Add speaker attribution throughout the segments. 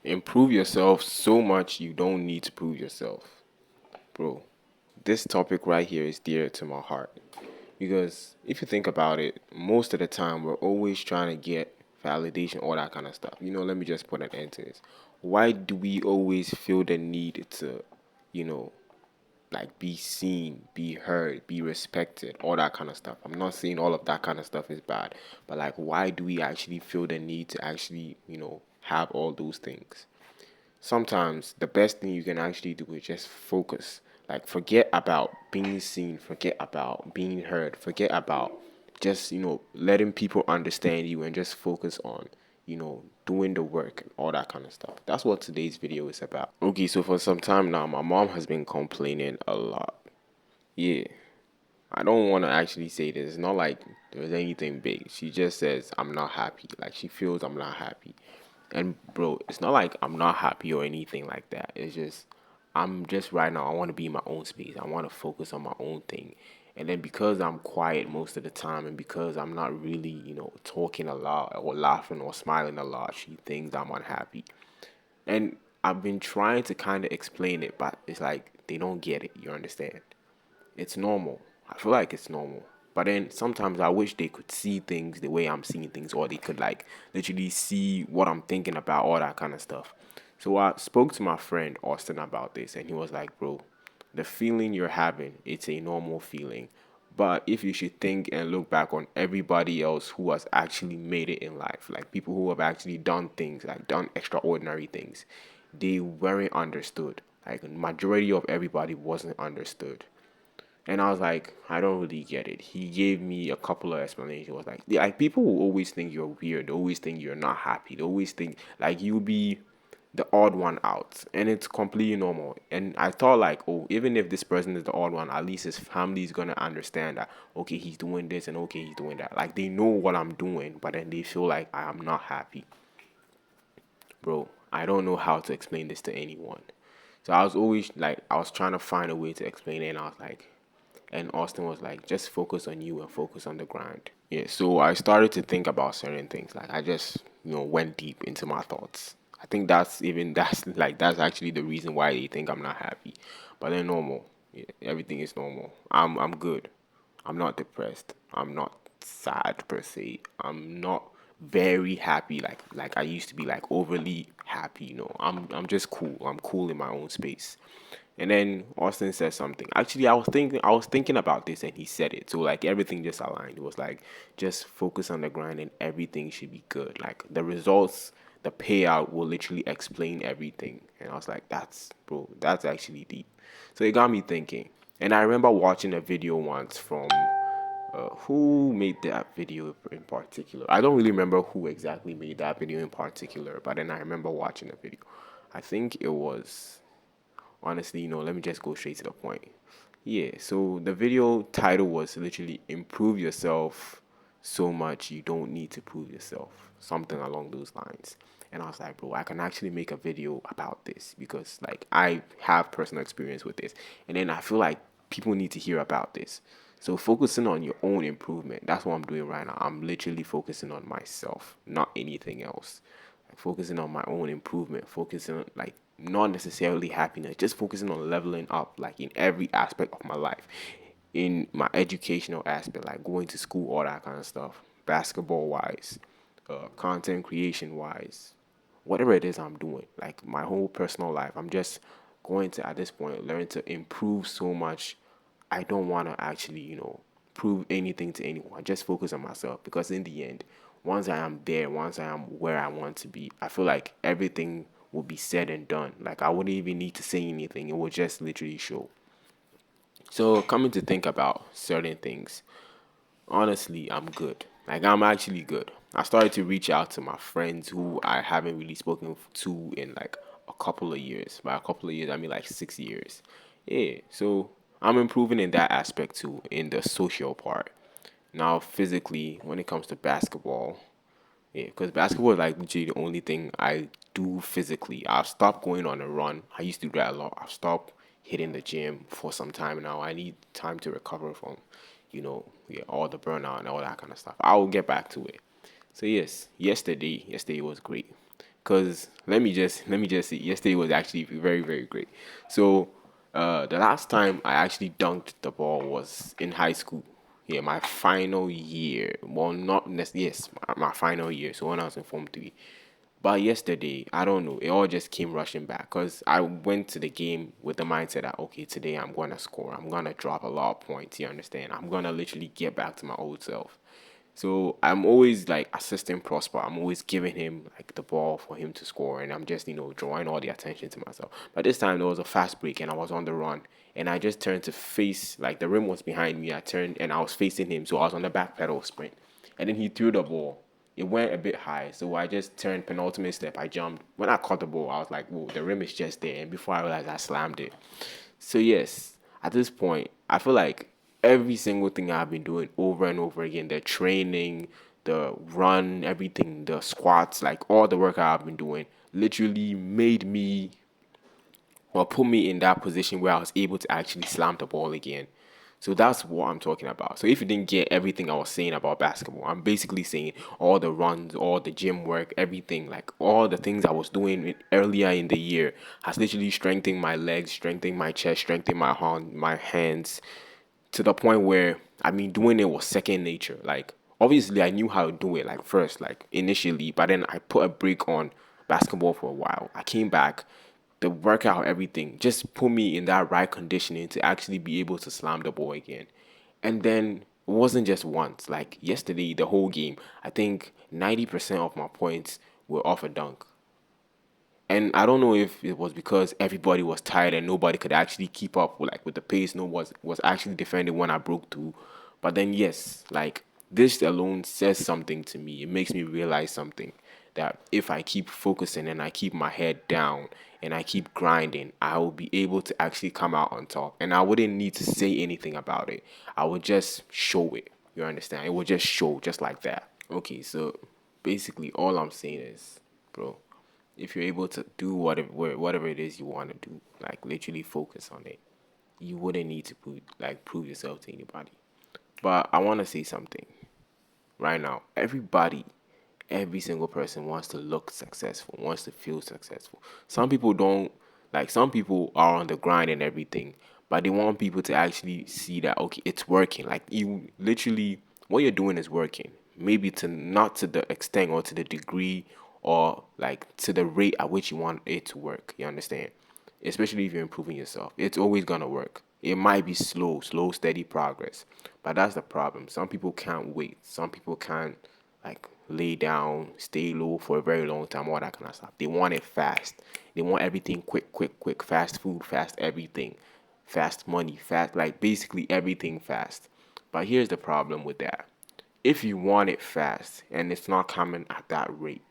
Speaker 1: Improve yourself so much you don't need to prove yourself. Bro, this topic right here is dear to my heart. Because if you think about it, most of the time we're always trying to get validation, all that kind of stuff. Let me just put an end to this. Why do we always feel the need to, you know, like be seen, be heard, be respected, all that kind of stuff? I'm not saying all of that kind of stuff is bad, but like, why do we actually feel the need to actually, have all those things? Sometimes the best thing you can actually do is just focus. Like, forget about being seen, forget about being heard, forget about just, letting people understand you and just focus on, doing the work and all that kind of stuff. That's what today's video is about. Okay, so for some time now, my mom has been complaining a lot. Yeah, I don't want to actually say this. It's not like there's anything big. She just says, I'm not happy. Like, she feels I'm not happy. And, bro, it's not like I'm not happy or anything like that. It's just, I'm just right now, I want to be in my own space. I want to focus on my own thing. And then because I'm quiet most of the time and because I'm not really, talking a lot or laughing or smiling a lot, she thinks I'm unhappy. And I've been trying to kind of explain it, but it's like they don't get it. You understand? It's normal. I feel like it's normal. But then sometimes I wish they could see things the way I'm seeing things, or they could like literally see what I'm thinking about, all that kind of stuff. So I spoke to my friend Austin about this, and he was like, "Bro, the feeling you're having, it's a normal feeling. But if you should think and look back on everybody else who has actually made it in life, like people who have actually done things, like done extraordinary things, they weren't understood. Like majority of everybody wasn't understood." And I was like, I don't really get it. He gave me a couple of explanations. He was like, yeah, like people will always think you're weird. They always think you're not happy. They always think like you'll be the odd one out. And it's completely normal. And I thought like, oh, even if this person is the odd one, at least his family is gonna understand that, okay, he's doing this and okay, he's doing that. Like they know what I'm doing, but then they feel like I am not happy. Bro, I don't know how to explain this to anyone. So I was always like, I was trying to find a way to explain it, and I was like, and Austin was like, just focus on you and focus on the grind. Yeah, so I started to think about certain things. Like I just, went deep into my thoughts. I think that's actually the reason why they think I'm not happy. But they're normal. Yeah, everything is normal. I'm good. I'm not depressed. I'm not sad per se. I'm not very happy like I used to be, like overly happy, I'm just cool. I'm cool in my own space. And then Austin said something. Actually, I was thinking about this and he said it. So like everything just aligned. It was like just focus on the grind and everything should be good. Like the results, the payout will literally explain everything. And I was like, that's actually deep. So it got me thinking. And I remember watching a video once from who made that video in particular. I don't really remember who exactly made that video in particular, but then I remember watching the video. I think it was, honestly, let me just go straight to the point. Yeah, so the video title was literally Improve Yourself So Much You Don't Need to Prove Yourself. Something along those lines. And I was like, bro, I can actually make a video about this because like I have personal experience with this. And then I feel like people need to hear about this. So focusing on your own improvement, that's what I'm doing right now. I'm literally focusing on myself, not anything else. Like focusing on my own improvement, focusing on like not necessarily happiness, just focusing on leveling up like in every aspect of my life. In my educational aspect, like going to school, all that kind of stuff, basketball wise, content creation wise, whatever it is I'm doing, like my whole personal life, I'm just going to at this point learn to improve so much. I don't want to actually, prove anything to anyone. Just focus on myself because in the end, once I am there, once I am where I want to be, I feel like everything will be said and done. Like I wouldn't even need to say anything. It will just literally show. So coming to think about certain things, honestly, I'm good. Like I'm actually good. I started to reach out to my friends who I haven't really spoken to in like a couple of years. By a couple of years, I mean like 6 years. Yeah, so I'm improving in that aspect too, in the social part. Now, physically, when it comes to basketball, yeah, because basketball is like literally the only thing I do physically. I've stopped going on a run. I used to do that a lot. I've stopped hitting the gym for some time now. I need time to recover from, yeah, all the burnout and all that kind of stuff. I will get back to it. So yes, yesterday was great. Cause let me just say, yesterday was actually very very great. So, the last time I actually dunked the ball was in high school. Yeah, my final year. Well, not necessarily. Yes, my final year. So when I was in Form 3. But yesterday, I don't know, it all just came rushing back because I went to the game with the mindset that, okay, today I'm going to score. I'm going to drop a lot of points. You understand? I'm going to literally get back to my old self. So I'm always like assisting Prosper. I'm always giving him like the ball for him to score, and I'm just drawing all the attention to myself. But this time there was a fast break, and I was on the run, and I just turned to face like the rim was behind me. I turned and I was facing him, so I was on the back pedal sprint, and then he threw the ball. It went a bit high, so I just turned penultimate step. I jumped. When I caught the ball, I was like, "Whoa, the rim is just there!" And before I realized, I slammed it. So yes, at this point, I feel like every single thing I've been doing over and over again, the training, the run, everything, the squats, like all the work I've been doing, literally made me or put me in that position where I was able to actually slam the ball again. So that's what I'm talking about. So if you didn't get everything I was saying about basketball, I'm basically saying all the runs, all the gym work, everything, like all the things I was doing earlier in the year has literally strengthened my legs, strengthened my chest, strengthened my hands, to the point where I mean doing it was second nature. Like obviously I knew how to do it like first, like initially, but then I put a break on basketball for a while. I came back, the workout, everything just put me in that right conditioning to actually be able to slam the ball again. And then it wasn't just once. Like yesterday, the whole game, I think 90% of my points were off a dunk. And I don't know if it was because everybody was tired and nobody could actually keep up with the pace. No was actually defending when I broke through. But then yes, like this alone says something to me. It makes me realize something, that if I keep focusing and I keep my head down and I keep grinding, I will be able to actually come out on top. And I wouldn't need to say anything about it. I would just show it. You understand? It would just show just like that. Okay, so basically all I'm saying is, bro, if you're able to do whatever it is you want to do, like literally focus on it, you wouldn't need to prove yourself to anybody. But I want to say something right now. Every single person wants to look successful, wants to feel successful. Some people don't, like some people are on the grind and everything, but they want people to actually see that okay, it's working. Like you literally what you're doing is working. Maybe to not to the extent or to the degree or like to the rate at which you want it to work. You understand? Especially if you're improving yourself. It's always gonna work. It might be slow, steady progress. But that's the problem. Some people can't wait. Some people can't like lay down, stay low for a very long time, all that kind of stuff. They want it fast. They want everything quick, fast food, fast everything, fast money, fast, like basically everything fast. But here's the problem with that. If you want it fast and it's not coming at that rate,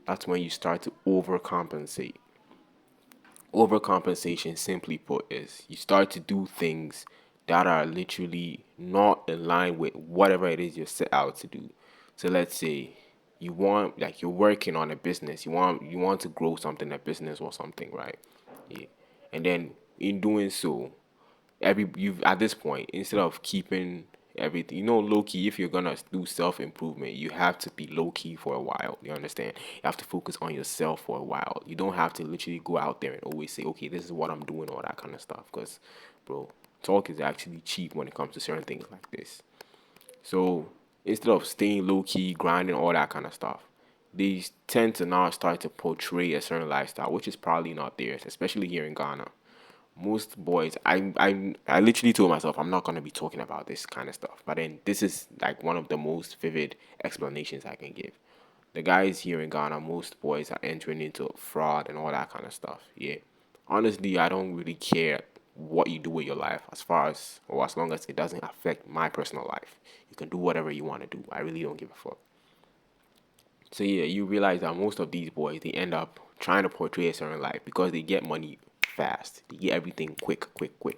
Speaker 1: that's when you start to overcompensate. Overcompensation, simply put, is you start to do things that are literally not in line with whatever it is you're set out to do. So let's say you want, like you're working on a business, you want to grow something, a business or something, right? Yeah. And then in doing so, you've at this point, instead of keeping everything, low key, if you're gonna do self improvement, you have to be low key for a while. You understand? You have to focus on yourself for a while. You don't have to literally go out there and always say, okay, this is what I'm doing, all that kind of stuff. Because, bro, talk is actually cheap when it comes to certain things like this. So instead of staying low key, grinding, all that kind of stuff, they tend to now start to portray a certain lifestyle, which is probably not theirs, especially here in Ghana. Most boys, I literally told myself I'm not gonna be talking about this kind of stuff, but then this is like one of the most vivid explanations I can give. The guys here in Ghana, most boys are entering into fraud and all that kind of stuff. Yeah, honestly, I don't really care what you do with your life as far as or as long as it doesn't affect my personal life. You can do whatever you want to do. I really don't give a fuck. So yeah, you realize that most of these boys they end up trying to portray a certain life because they get money fast. They get everything quick.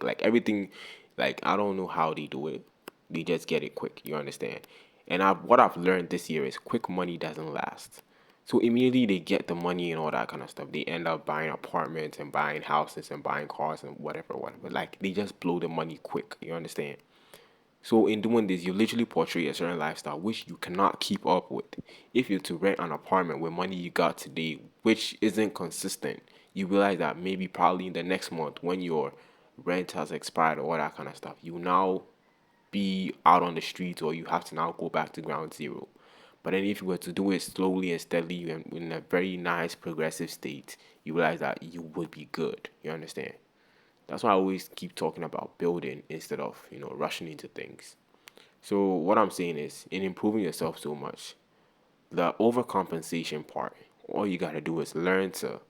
Speaker 1: Like everything, like I don't know how they do it. They just get it quick. You understand? And what I've learned this year is quick money doesn't last. So immediately they get the money and all that kind of stuff. They end up buying apartments and buying houses and buying cars and whatever. Like they just blow the money quick. You understand? So in doing this, you literally portray a certain lifestyle which you cannot keep up with. If you're to rent an apartment with money you got today, which isn't consistent, you realize that maybe probably in the next month when your rent has expired or all that kind of stuff, you now be out on the streets or you have to now go back to ground zero. But then if you were to do it slowly and steadily and in a very nice progressive state, you realize that you would be good. You understand? That's why I always keep talking about building instead of, rushing into things. So what I'm saying is in improving yourself so much, the overcompensation part, all you gotta do is learn to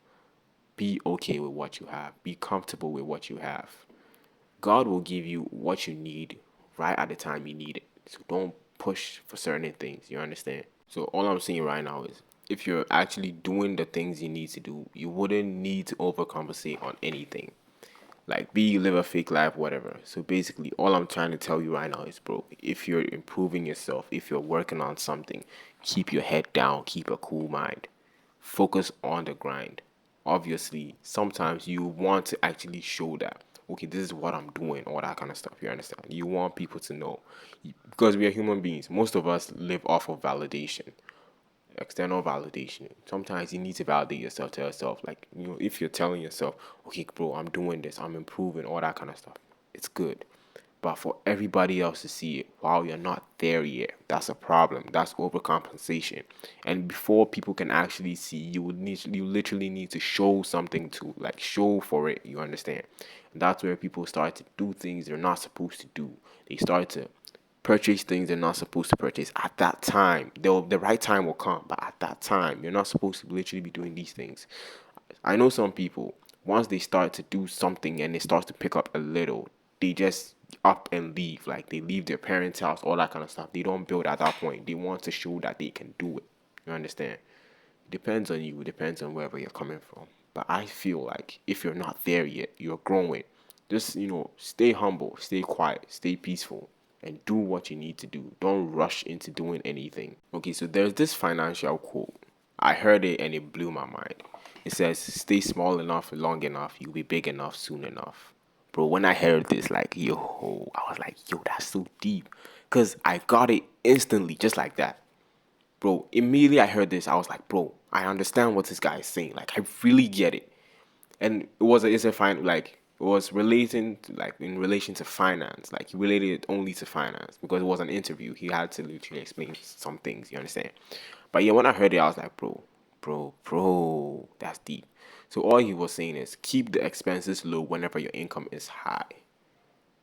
Speaker 1: be okay with what you have, be comfortable with what you have. God will give you what you need right at the time you need it. So don't push for certain things. You understand? So all I'm saying right now is if you're actually doing the things you need to do, you wouldn't need to overcompensate on anything. Like be live a fake life, whatever. So basically all I'm trying to tell you right now is bro, if you're improving yourself, if you're working on something, keep your head down, keep a cool mind. Focus on the grind. Obviously, sometimes you want to actually show that, okay, this is what I'm doing, all that kind of stuff. You understand? You want people to know. Because we are human beings. Most of us live off of validation, external validation. Sometimes you need to validate yourself to yourself. Like, if you're telling yourself, okay, bro, I'm doing this, I'm improving, all that kind of stuff, it's good. But for everybody else to see it while you're not there yet, that's a problem. That's overcompensation. And before people can actually see, you literally need to show something to, like, show for it. You understand? And that's where people start to do things they're not supposed to do. They start to purchase things they're not supposed to purchase at that time. The right time will come, but at that time, you're not supposed to literally be doing these things. I know some people, once they start to do something and it starts to pick up a little, they just up and leave. Like they leave their parents' house, all that kind of stuff. They don't build at that point. They want to show that they can do it. You understand? It depends on you. It depends on wherever you're coming from. But I feel like if you're not there yet, you're growing. Just, stay humble, stay quiet, stay peaceful, and do what you need to do. Don't rush into doing anything. Okay, so there's this financial quote. I heard it and it blew my mind. It says, stay small enough, long enough, you'll be big enough soon enough. Bro, when I heard this, like, I was like, yo, that's so deep. Because I got it instantly, just like that. Bro, immediately I heard this, I was like, bro, I understand what this guy is saying. Like, I really get it. And it was relating to, like, in relation to finance. Like, he related it only to finance because it was an interview. He had to literally explain some things, you understand? But yeah, when I heard it, I was like, bro, that's deep. So all he was saying is keep the expenses low whenever your income is high.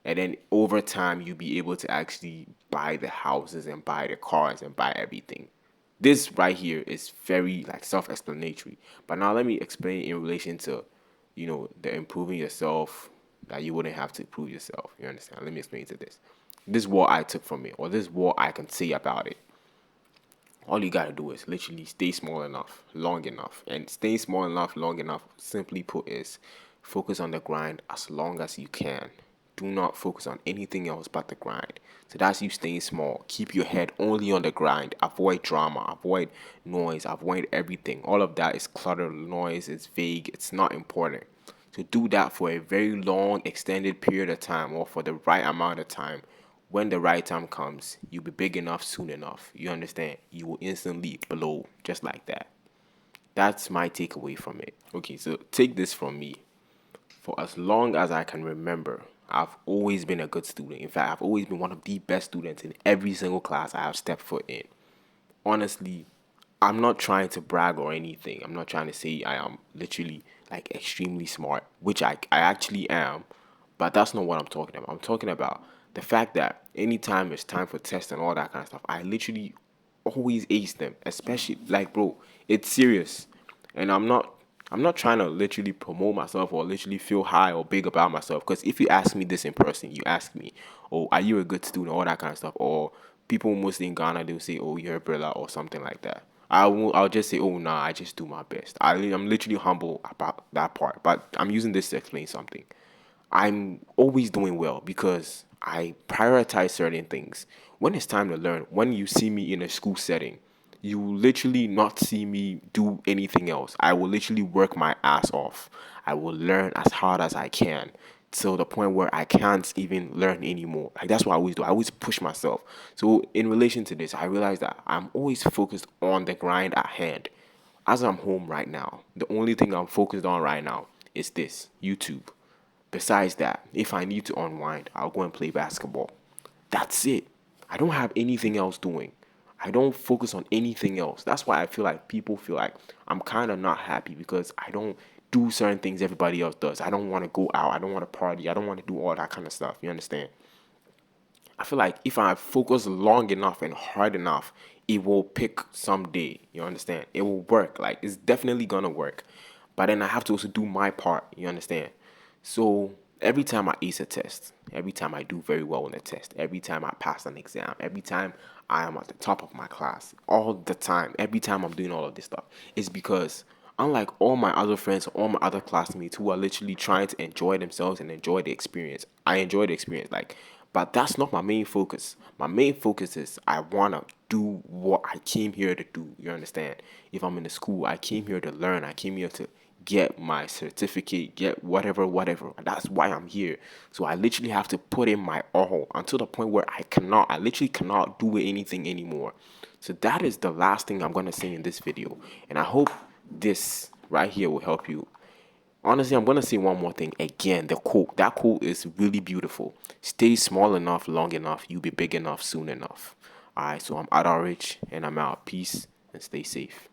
Speaker 1: And then over time, you'll be able to actually buy the houses and buy the cars and buy everything. This right here is very like self-explanatory. But now let me explain in relation to, the improving yourself that you wouldn't have to improve yourself. You understand? Let me explain to this. This is what I took from it, or this is what I can say about it. All you gotta do is literally stay small enough, long enough. And staying small enough, long enough, simply put, is focus on the grind as long as you can. Do not focus on anything else but the grind. So that's you staying small. Keep your head only on the grind. Avoid drama, avoid noise, avoid everything. All of that is clutter, noise, it's vague, it's not important. So do that for a very long, extended period of time or for the right amount of time. When the right time comes, you'll be big enough soon enough. You understand? You will instantly blow just like that. That's my takeaway from it. Okay, so take this from me. For as long as I can remember, I've always been a good student. In fact, I've always been one of the best students in every single class I have stepped foot in. Honestly, I'm not trying to brag or anything. I'm not trying to say I am literally like extremely smart, which I actually am, but that's not what I'm talking about. I'm talking about the fact that anytime it's time for tests and all that kind of stuff, I literally always ace them. Especially like bro, it's serious. And I'm not trying to literally promote myself or literally feel high or big about myself. Because if you ask me this in person, you ask me, oh, are you a good student, all that kind of stuff, or people mostly in Ghana they'll say, oh, you're a brother or something like that. I'll just say, oh, nah, I just do my best. I'm literally humble about that part, but I'm using this to explain something. I'm always doing well because I prioritize certain things. When it's time to learn, when you see me in a school setting, you will literally not see me do anything else. I will literally work my ass off. I will learn as hard as I can. till the point where I can't even learn anymore. Like that's what I always do. I always push myself. So in relation to this, I realize that I'm always focused on the grind at hand. As I'm home right now, the only thing I'm focused on right now is this YouTube. Besides that, if I need to unwind, I'll go and play basketball. That's it. I don't have anything else doing. I don't focus on anything else. That's why I feel like people feel like I'm kind of not happy because I don't do certain things everybody else does. I don't want to go out. I don't want to party. I don't want to do all that kind of stuff. You understand? I feel like if I focus long enough and hard enough, it will pick someday. You understand? It will work. Like it's definitely gonna work. But then I have to also do my part. You understand? So every time I ace a test, every time I do very well in a test, every time I pass an exam, every time I am at the top of my class, all the time, every time I'm doing all of this stuff, it's because unlike all my other friends, all my other classmates who are literally trying to enjoy themselves and enjoy the experience, I enjoy the experience. Like, but that's not my main focus. My main focus is I wanna do what I came here to do. You understand? If I'm in the school, I came here to learn. I came here to get my certificate, get whatever, whatever. And that's why I'm here. So I literally have to put in my all until the point where I literally cannot do anything anymore. So that is the last thing I'm gonna say in this video. And I hope this right here will help you. Honestly, I'm gonna say one more thing again. The quote. That quote is really beautiful. Stay small enough, long enough, you'll be big enough soon enough. Alright, so I'm Adal Rich and I'm out. Peace and stay safe.